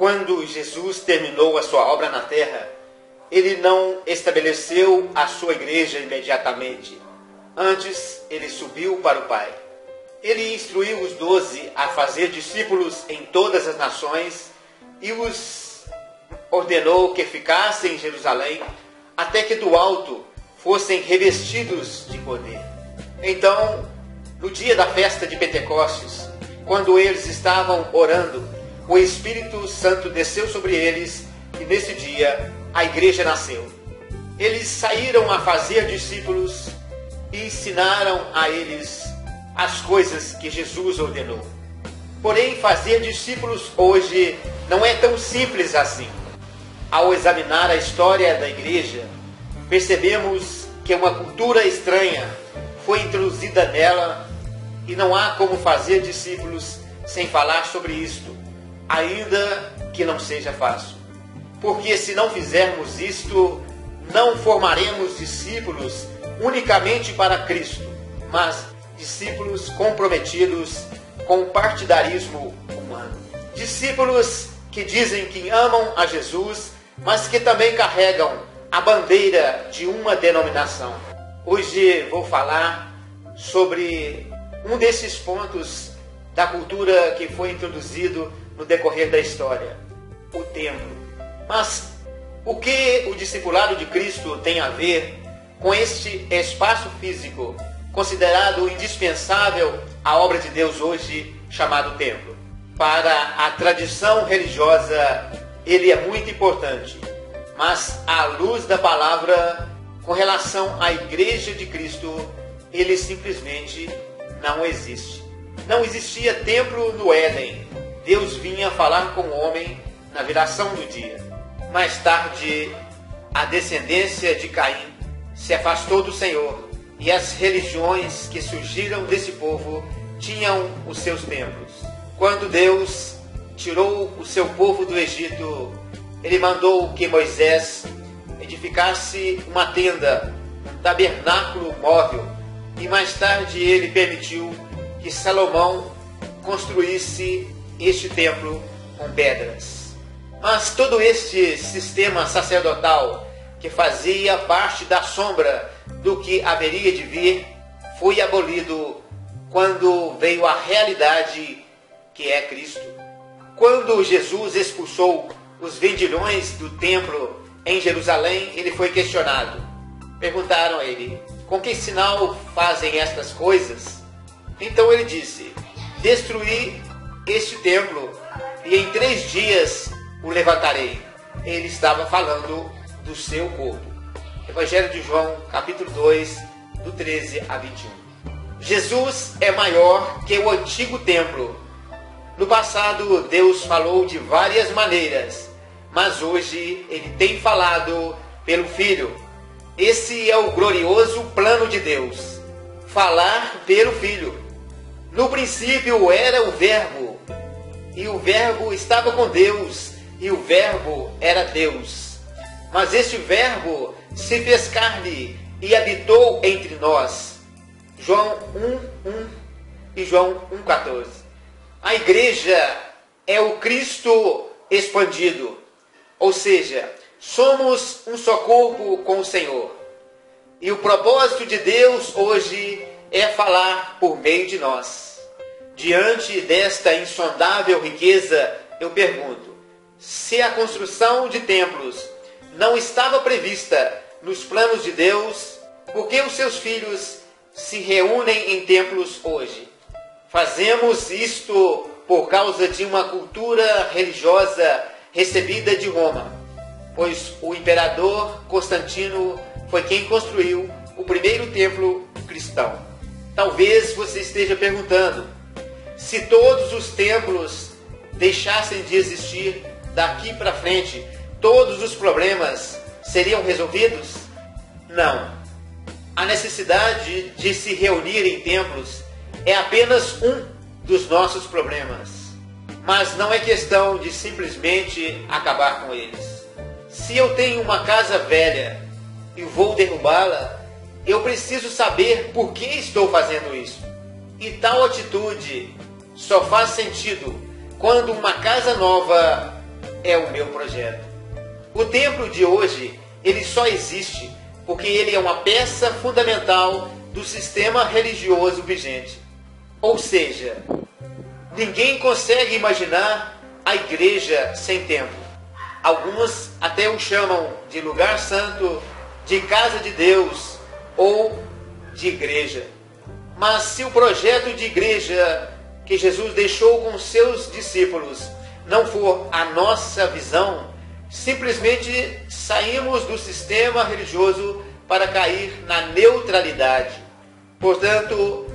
Quando Jesus terminou a sua obra na terra, ele não estabeleceu a sua igreja imediatamente. Antes, ele subiu para o Pai. Ele instruiu os 12 a fazer discípulos em todas as nações e os ordenou que ficassem em Jerusalém até que do alto fossem revestidos de poder. Então, no dia da festa de Pentecostes, quando eles estavam orando, o Espírito Santo desceu sobre eles e nesse dia a igreja nasceu. Eles saíram a fazer discípulos e ensinaram a eles as coisas que Jesus ordenou. Porém, fazer discípulos hoje não é tão simples assim. Ao examinar a história da igreja, percebemos que uma cultura estranha foi introduzida nela e não há como fazer discípulos sem falar sobre isto, ainda que não seja fácil. Porque se não fizermos isto, não formaremos discípulos unicamente para Cristo, mas discípulos comprometidos com o partidarismo humano. Discípulos que dizem que amam a Jesus, mas que também carregam a bandeira de uma denominação. Hoje vou falar sobre um desses pontos da cultura que foi introduzido no decorrer da história, o templo. Mas o que o discipulado de Cristo tem a ver com este espaço físico considerado indispensável à obra de Deus hoje, chamado templo? Para a tradição religiosa, ele é muito importante, mas à luz da palavra, com relação à igreja de Cristo, ele simplesmente não existe. Não existia templo no Éden. Deus vinha falar com o homem na viração do dia. Mais tarde, a descendência de Caim se afastou do Senhor e as religiões que surgiram desse povo tinham os seus templos. Quando Deus tirou o seu povo do Egito, ele mandou que Moisés edificasse uma tenda, um tabernáculo móvel, e mais tarde ele permitiu que Salomão construísse este templo com pedras. Mas todo este sistema sacerdotal, que fazia parte da sombra do que haveria de vir, foi abolido quando veio a realidade que é Cristo. Quando Jesus expulsou os vendilhões do templo em Jerusalém, ele foi questionado. Perguntaram a ele: com que sinal fazem estas coisas? Então ele disse: destruí este templo e em 3 dias o levantarei. Ele estava falando do seu corpo. Evangelho de João, capítulo 2, do 13 a 21. Jesus é maior que o antigo templo. No passado, Deus falou de várias maneiras, mas hoje ele tem falado pelo Filho. Esse é o glorioso plano de Deus, falar pelo Filho. No princípio era o Verbo, e o Verbo estava com Deus, e o Verbo era Deus. Mas este Verbo se fez carne e habitou entre nós. João 1:1 e João 1:14. A igreja é o Cristo expandido, ou seja, somos um só corpo com o Senhor. E o propósito de Deus hoje é falar por meio de nós. Diante desta insondável riqueza, eu pergunto: se a construção de templos não estava prevista nos planos de Deus, por que os seus filhos se reúnem em templos hoje? Fazemos isto por causa de uma cultura religiosa recebida de Roma, pois o imperador Constantino foi quem construiu o primeiro templo cristão. Talvez você esteja perguntando: se todos os templos deixassem de existir daqui para frente, todos os problemas seriam resolvidos? Não. A necessidade de se reunir em templos é apenas um dos nossos problemas. Mas não é questão de simplesmente acabar com eles. Se eu tenho uma casa velha e vou derrubá-la, eu preciso saber por que estou fazendo isso. E tal atitude só faz sentido quando uma casa nova é o meu projeto. O templo de hoje, ele só existe porque ele é uma peça fundamental do sistema religioso vigente. Ou seja, ninguém consegue imaginar a igreja sem templo. Alguns até o chamam de lugar santo, de casa de Deus ou de igreja. Mas se o projeto de igreja que Jesus deixou com seus discípulos não for a nossa visão, simplesmente saímos do sistema religioso para cair na neutralidade. Portanto,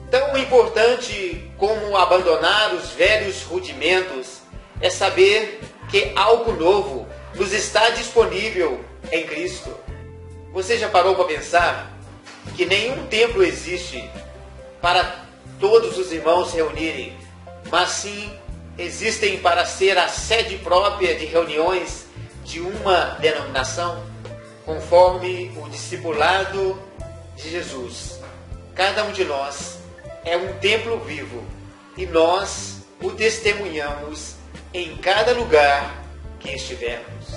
tão importante como abandonar os velhos rudimentos é saber que algo novo nos está disponível em Cristo. Você já parou para pensar que nenhum templo existe para todos os irmãos se reunirem, mas sim existem para ser a sede própria de reuniões de uma denominação, conforme o discipulado de Jesus? Cada um de nós é um templo vivo e nós o testemunhamos em cada lugar que estivermos.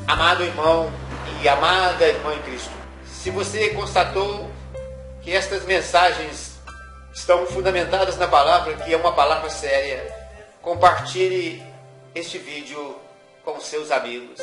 Amado irmão e amada irmã em Cristo, se você constatou que estas mensagens estão fundamentadas na palavra, que é uma palavra séria, compartilhe este vídeo com seus amigos.